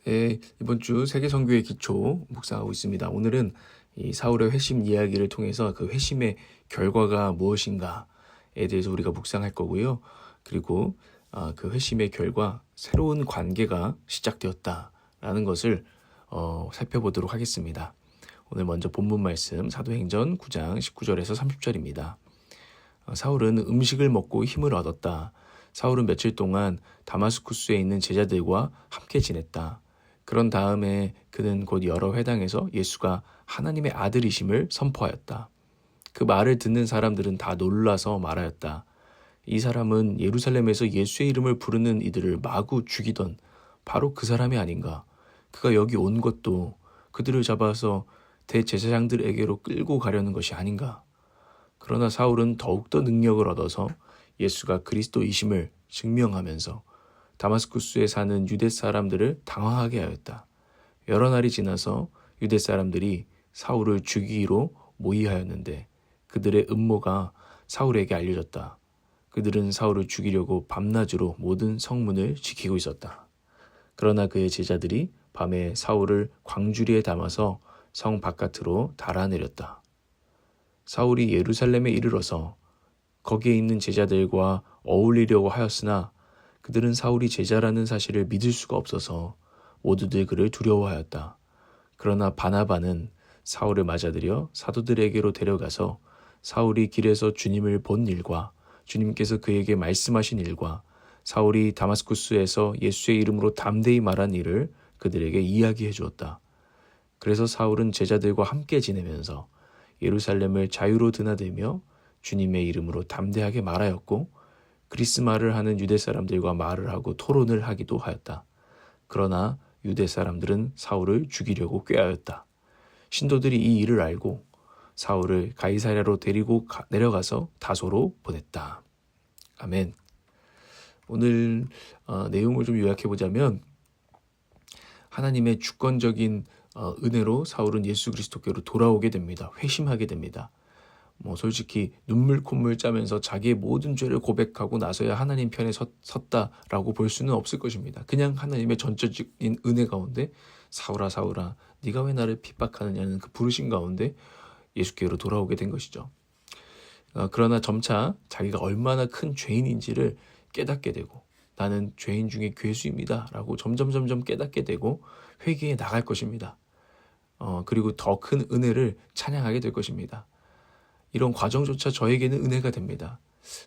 네, 이번 주 세계 선교의 기초 묵상하고 있습니다. 오늘은 이 사울의 회심 이야기를 통해서 그 회심의 결과가 무엇인가에 대해서 우리가 묵상할 거고요. 그리고 그 회심의 결과 새로운 관계가 시작되었다라는 것을 살펴보도록 하겠습니다. 오늘 먼저 본문 말씀 사도행전 9장 19절에서 30절입니다. 사울은 음식을 먹고 힘을 얻었다. 사울은 며칠 동안 다마스쿠스에 있는 제자들과 함께 지냈다. 그런 다음에 그는 곧 여러 회당에서 예수가 하나님의 아들이심을 선포하였다. 그 말을 듣는 사람들은 다 놀라서 말하였다. 이 사람은 예루살렘에서 예수의 이름을 부르는 이들을 마구 죽이던 바로 그 사람이 아닌가. 그가 여기 온 것도 그들을 잡아서 대제사장들에게로 끌고 가려는 것이 아닌가. 그러나 사울은 더욱더 능력을 얻어서 예수가 그리스도이심을 증명하면서 다마스쿠스에 사는 유대 사람들을 당황하게 하였다. 여러 날이 지나서 유대 사람들이 사울을 죽이기로 모의하였는데 그들의 음모가 사울에게 알려졌다. 그들은 사울을 죽이려고 밤낮으로 모든 성문을 지키고 있었다. 그러나 그의 제자들이 밤에 사울을 광주리에 담아서 성 바깥으로 달아내렸다. 사울이 예루살렘에 이르러서 거기에 있는 제자들과 어울리려고 하였으나 그들은 사울이 제자라는 사실을 믿을 수가 없어서 모두들 그를 두려워하였다. 그러나 바나바는 사울을 맞아들여 사도들에게로 데려가서 사울이 길에서 주님을 본 일과 주님께서 그에게 말씀하신 일과 사울이 다마스쿠스에서 예수의 이름으로 담대히 말한 일을 그들에게 이야기해 주었다. 그래서 사울은 제자들과 함께 지내면서 예루살렘을 자유로 드나들며 주님의 이름으로 담대하게 말하였고 그리스 말을 하는 유대 사람들과 말을 하고 토론을 하기도 하였다. 그러나 유대 사람들은 사울을 죽이려고 꾀하였다. 신도들이 이 일을 알고 사울을 가이사랴로 데리고 내려가서 다소로 보냈다. 아멘. 오늘 내용을 좀 요약해보자면 하나님의 주권적인 은혜로 사울은 예수 그리스도께로 돌아오게 됩니다. 회심하게 됩니다. 솔직히 눈물 콧물 짜면서 자기의 모든 죄를 고백하고 나서야 하나님 편에 섰다라고 볼 수는 없을 것입니다. 그냥 하나님의 전적인 은혜 가운데 사울아 사울아 네가 왜 나를 핍박하느냐는 그 부르심 가운데 예수께로 돌아오게 된 것이죠. 그러나 점차 자기가 얼마나 큰 죄인인지를 깨닫게 되고 나는 죄인 중에 괴수입니다 라고 점점 깨닫게 되고 회개에 나갈 것입니다. 그리고 더 큰 은혜를 찬양하게 될 것입니다. 이런 과정조차 저에게는 은혜가 됩니다.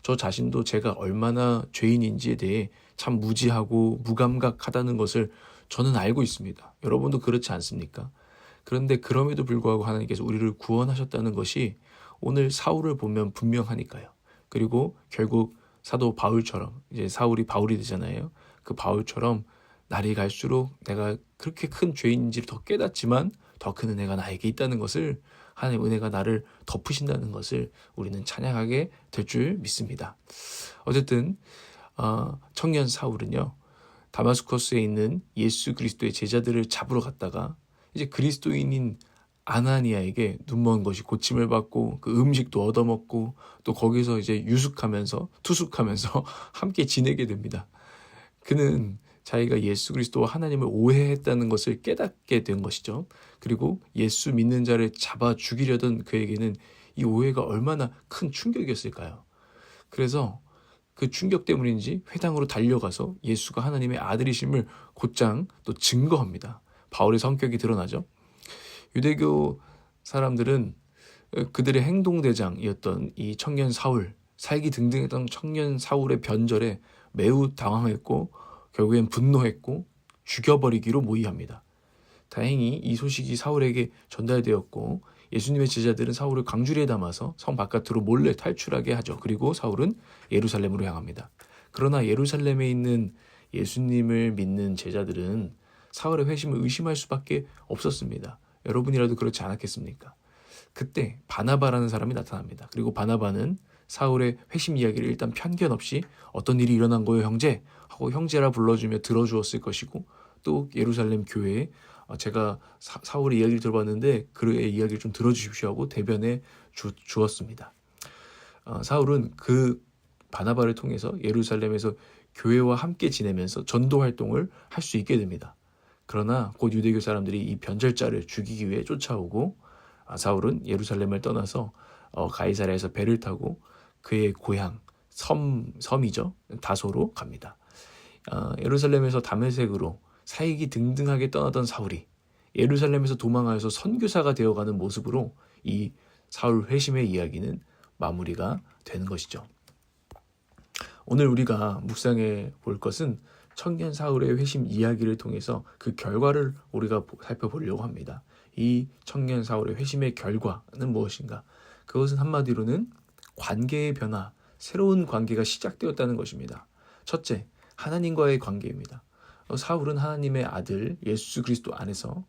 저 자신도 제가 얼마나 죄인인지에 대해 참 무지하고 무감각하다는 것을 저는 알고 있습니다. 여러분도 그렇지 않습니까? 그런데 그럼에도 불구하고 하나님께서 우리를 구원하셨다는 것이 오늘 사울을 보면 분명하니까요. 그리고 결국 사도 바울처럼 이제 사울이 바울이 되잖아요. 그 바울처럼 날이 갈수록 내가 그렇게 큰 죄인인지를 더 깨닫지만 더 큰 은혜가 나에게 있다는 것을 하나님의 은혜가 나를 덮으신다는 것을 우리는 찬양하게 될 줄 믿습니다. 어쨌든 청년 사울은요. 다마스커스에 있는 예수 그리스도의 제자들을 잡으러 갔다가 이제 그리스도인인 아나니아에게 눈먼 것이 고침을 받고 그 음식도 얻어먹고 또 거기서 이제 유숙하면서 투숙하면서 함께 지내게 됩니다. 그는 자기가 예수 그리스도와 하나님을 오해했다는 것을 깨닫게 된 것이죠. 그리고 예수 믿는 자를 잡아 죽이려던 그에게는 이 오해가 얼마나 큰 충격이었을까요? 그래서 그 충격 때문인지 회당으로 달려가서 예수가 하나님의 아들이심을 곧장 또 증거합니다. 바울의 성격이 드러나죠. 유대교 사람들은 그들의 행동대장이었던 이 청년 사울, 살기 등등했던 청년 사울의 변절에 매우 당황했고 결국엔 분노했고 죽여버리기로 모의합니다. 다행히 이 소식이 사울에게 전달되었고 예수님의 제자들은 사울을 광주리에 담아서 성 바깥으로 몰래 탈출하게 하죠. 그리고 사울은 예루살렘으로 향합니다. 그러나 예루살렘에 있는 예수님을 믿는 제자들은 사울의 회심을 의심할 수밖에 없었습니다. 여러분이라도 그렇지 않았겠습니까? 그때 바나바라는 사람이 나타납니다. 그리고 바나바는 사울의 회심 이야기를 일단 편견 없이 어떤 일이 일어난 거예요 형제? 하고 형제라 불러주며 들어주었을 것이고 또 예루살렘 교회에 제가 사울의 이야기를 들어봤는데 그의 이야기를 좀 들어주십시오 하고 대변해 주었습니다. 사울은 그 바나바를 통해서 예루살렘에서 교회와 함께 지내면서 전도 활동을 할 수 있게 됩니다. 그러나 곧 유대교 사람들이 이 변절자를 죽이기 위해 쫓아오고 사울은 예루살렘을 떠나서 가이사랴에서 배를 타고 그의 고향 섬이죠. 다소로 갑니다. 예루살렘에서 다메섹으로 사익이 등등하게 떠나던 사울이 예루살렘에서 도망하여서 선교사가 되어가는 모습으로 이 사울 회심의 이야기는 마무리가 되는 것이죠. 오늘 우리가 묵상해 볼 것은 청년 사울의 회심 이야기를 통해서 그 결과를 우리가 살펴보려고 합니다. 이 청년 사울의 회심의 결과는 무엇인가? 그것은 한마디로는 관계의 변화, 새로운 관계가 시작되었다는 것입니다. 첫째, 하나님과의 관계입니다. 사울은 하나님의 아들 예수 그리스도 안에서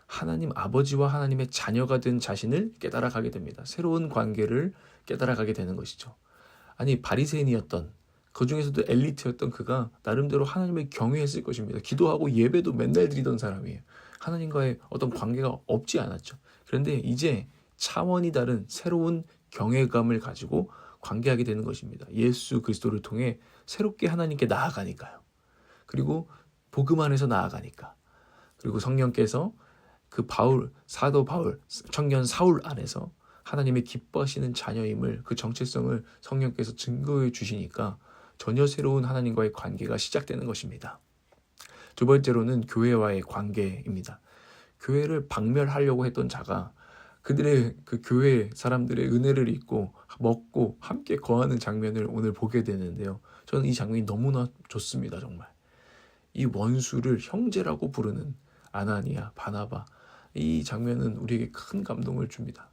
하나님 아버지와 하나님의 자녀가 된 자신을 깨달아가게 됩니다. 새로운 관계를 깨달아가게 되는 것이죠. 아니 바리새인이었던 그 중에서도 엘리트였던 그가 나름대로 하나님을 경외했을 것입니다. 기도하고 예배도 맨날 드리던 사람이에요. 하나님과의 어떤 관계가 없지 않았죠. 그런데 이제 차원이 다른 새로운 경외감을 가지고 관계하게 되는 것입니다. 예수 그리스도를 통해 새롭게 하나님께 나아가니까요. 그리고 복음 안에서 나아가니까. 그리고 성령께서 그 사도 바울, 청년 사울 안에서 하나님의 기뻐하시는 자녀임을 그 정체성을 성령께서 증거해 주시니까 전혀 새로운 하나님과의 관계가 시작되는 것입니다. 두 번째로는 교회와의 관계입니다. 교회를 박멸하려고 했던 자가 그들의 그 교회 사람들의 은혜를 입고 먹고 함께 거하는 장면을 오늘 보게 되는데요. 저는 이 장면이 너무나 좋습니다. 정말. 이 원수를 형제라고 부르는 아나니아, 바나바 이 장면은 우리에게 큰 감동을 줍니다.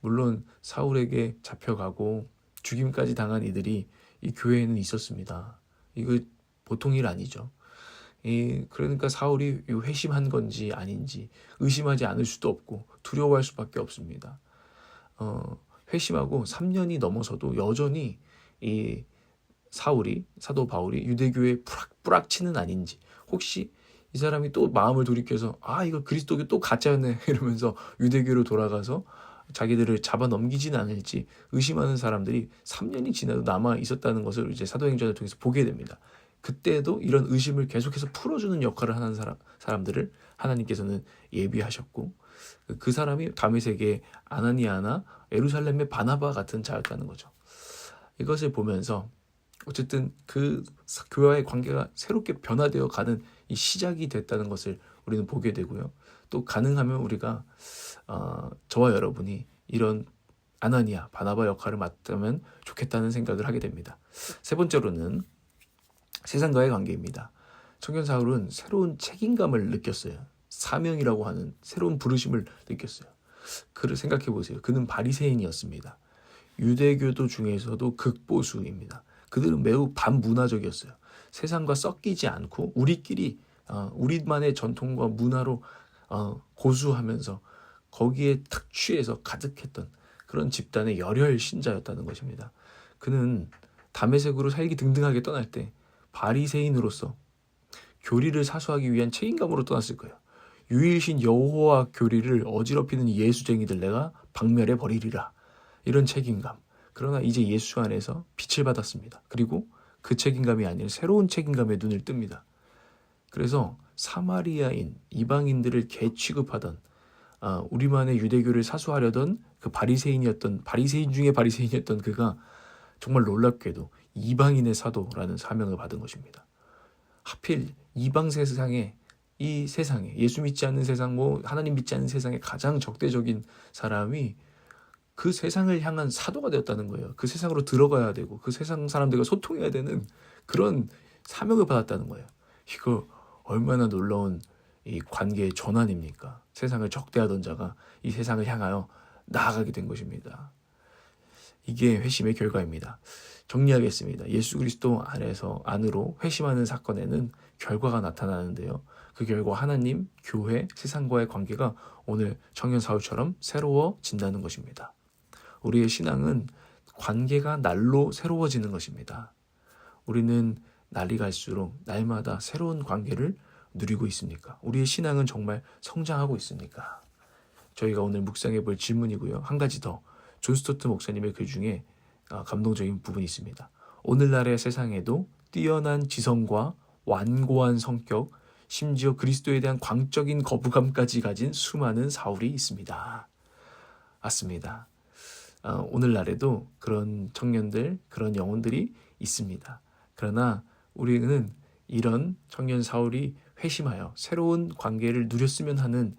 물론 사울에게 잡혀가고 죽임까지 당한 이들이 이 교회에는 있었습니다. 이거 보통 일 아니죠. 그러니까 사울이 회심한 건지 아닌지 의심하지 않을 수도 없고 두려워할 수밖에 없습니다. 회심하고 3년이 넘어서도 여전히 이 사도 바울이 유대교의 뿌락치는 아닌지 혹시 이 사람이 또 마음을 돌이켜서 이거 그리스도교 또 가짜였네 이러면서 유대교로 돌아가서 자기들을 잡아 넘기지는 않을지 의심하는 사람들이 3년이 지나도 남아 있었다는 것을 이제 사도행전을 통해서 보게 됩니다. 그때도 이런 의심을 계속해서 풀어주는 역할을 하는 사람들을 하나님께서는 예비하셨고 그 사람이 다메섹의 아나니아나 예루살렘의 바나바 같은 자였다는 거죠. 이것을 보면서 어쨌든 그 교회와의 관계가 새롭게 변화되어 가는 이 시작이 됐다는 것을 우리는 보게 되고요. 또 가능하면 우리가 저와 여러분이 이런 아나니아, 바나바 역할을 맡으면 좋겠다는 생각을 하게 됩니다. 세 번째로는 세상과의 관계입니다. 청년 사울은 새로운 책임감을 느꼈어요. 사명이라고 하는 새로운 부르심을 느꼈어요. 그를 생각해 보세요. 그는 바리새인이었습니다. 유대교도 중에서도 극보수입니다. 그들은 매우 반문화적이었어요. 세상과 섞이지 않고 우리끼리 우리만의 전통과 문화로 고수하면서 거기에 탁 취해서 가득했던 그런 집단의 열혈 신자였다는 것입니다. 그는 다메섹으로 살기 등등하게 떠날 때 바리새인으로서 교리를 사수하기 위한 책임감으로 떠났을 거예요. 유일신 여호와 교리를 어지럽히는 예수쟁이들 내가 박멸해 버리리라. 이런 책임감. 그러나 이제 예수 안에서 빛을 받았습니다. 그리고 그 책임감이 아닌 새로운 책임감에 눈을 뜹니다. 그래서 사마리아인 이방인들을 개취급하던 우리만의 유대교를 사수하려던 그 바리새인 중에 바리새인이었던 그가 정말 놀랍게도 이방인의 사도라는 사명을 받은 것입니다. 하필 이방 세상에 이 세상에 예수 믿지 않는 세상 하나님 믿지 않는 세상에 가장 적대적인 사람이 그 세상을 향한 사도가 되었다는 거예요. 그 세상으로 들어가야 되고 그 세상 사람들과 소통해야 되는 그런 사명을 받았다는 거예요. 이거 얼마나 놀라운 이 관계의 전환입니까? 세상을 적대하던 자가 이 세상을 향하여 나아가게 된 것입니다. 이게 회심의 결과입니다. 정리하겠습니다. 예수 그리스도 안으로 회심하는 사건에는 결과가 나타나는데요. 그 결과 하나님, 교회, 세상과의 관계가 오늘 청년 사울처럼 새로워진다는 것입니다. 우리의 신앙은 관계가 날로 새로워지는 것입니다. 우리는 날이 갈수록 날마다 새로운 관계를 누리고 있습니까? 우리의 신앙은 정말 성장하고 있습니까? 저희가 오늘 묵상해 볼 질문이고요. 한 가지 더. 존 스토트 목사님의 글 중에 감동적인 부분이 있습니다. 오늘날의 세상에도 뛰어난 지성과 완고한 성격, 심지어 그리스도에 대한 광적인 거부감까지 가진 수많은 사울이 있습니다. 맞습니다. 오늘날에도 그런 청년들, 그런 영혼들이 있습니다. 그러나 우리는 이런 청년 사울이 회심하여 새로운 관계를 누렸으면 하는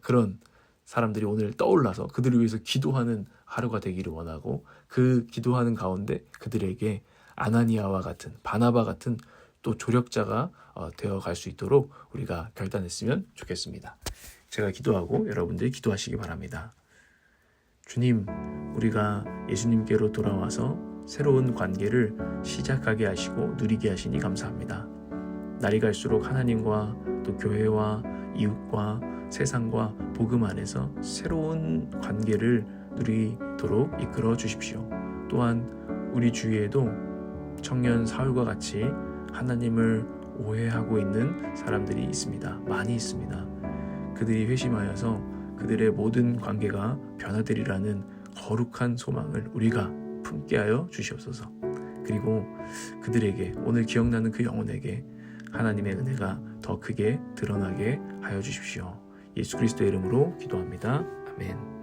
그런 사람들이 오늘 떠올라서 그들을 위해서 기도하는 하루가 되기를 원하고, 그 기도하는 가운데 그들에게 아나니아와 같은, 바나바 같은 또 조력자가 되어갈 수 있도록 우리가 결단했으면 좋겠습니다. 제가 기도하고 여러분들이 기도하시기 바랍니다. 주님, 우리가 예수님께로 돌아와서 새로운 관계를 시작하게 하시고 누리게 하시니 감사합니다. 날이 갈수록 하나님과 또 교회와 이웃과 세상과 복음 안에서 새로운 관계를 누리도록 이끌어 주십시오. 또한 우리 주위에도 청년 사울과 같이 하나님을 오해하고 있는 사람들이 있습니다. 많이 있습니다. 그들이 회심하여서 그들의 모든 관계가 변화되리라는 거룩한 소망을 우리가 품게 하여 주시옵소서. 그리고 그들에게, 오늘 기억나는 그 영혼에게 하나님의 은혜가 더 크게 드러나게 하여 주십시오. 예수 그리스도의 이름으로 기도합니다. 아멘.